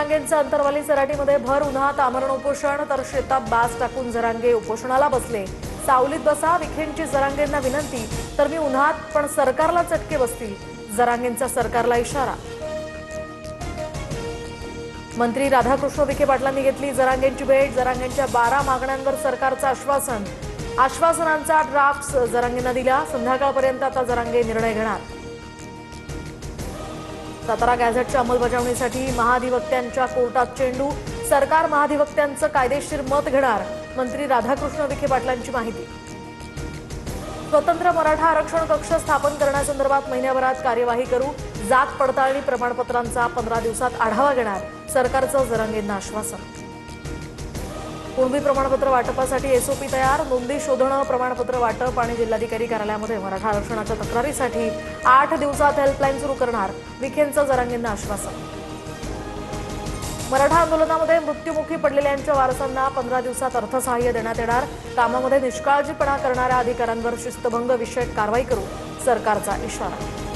जरांगेंचं अंतरवाली सराटीमध्ये भर उन्हात आमरण उपोषण तर शेतात बाज टाकून जरांगे उपोषणाला बसले। सावलीत बसा, विखेंची जरांगेंना विनंती, तर मी उन्हात पण सरकारला चटके बसतील, जरांगेंचा सरकारला इशारा। मंत्री राधाकृष्ण विखे पाटलांनी घेतली जरांगेंची भेट, जरांगेंच्या 12 मागण्यांवर सरकारचं आश्वासन। आश्वासनांचा ड्राफ्ट जरांगेंना दिला, संध्याकाळपर्यंत आता जरांगे निर्णय घेणार। सातारा गॅझेटच्या अंमलबजावणीसाठी महाधिवक्त्यांच्या कोर्टात चेंडू, सरकार महाधिवक्त्यांचं कायदेशीर मत घेणार, मंत्री राधाकृष्ण विखे पाटलांची माहिती। स्वतंत्र मराठा आरक्षण कक्ष स्थापन करण्यासंदर्भात महिन्याभरात कार्यवाही करू, जात पडताळणी प्रमाणपत्रांचा 15 दिवसात आढावा घेणार, सरकारचं जरांगेंना आश्वासन। कुणबी प्रमाणपत्र वाटपासाठी एसओपी तयार, नोंदी शोधणं, प्रमाणपत्र वाटप आणि जिल्हाधिकारी कार्यालयामध्ये मराठा आरक्षणाच्या तक्रारीसाठी 8 दिवसात हेल्पलाईन सुरू करणार, विखेंचं जरांगेंना आश्वासन। मराठा आंदोलनामध्ये मृत्युमुखी पडलेल्यांच्या वारसांना 15 दिवसात अर्थसहाय्य देण्यात येणार, कामामध्ये निष्काळजीपणा करणाऱ्या अधिकाऱ्यांवर शिस्तभंग विषयक कारवाई करू, सरकारचा इशारा।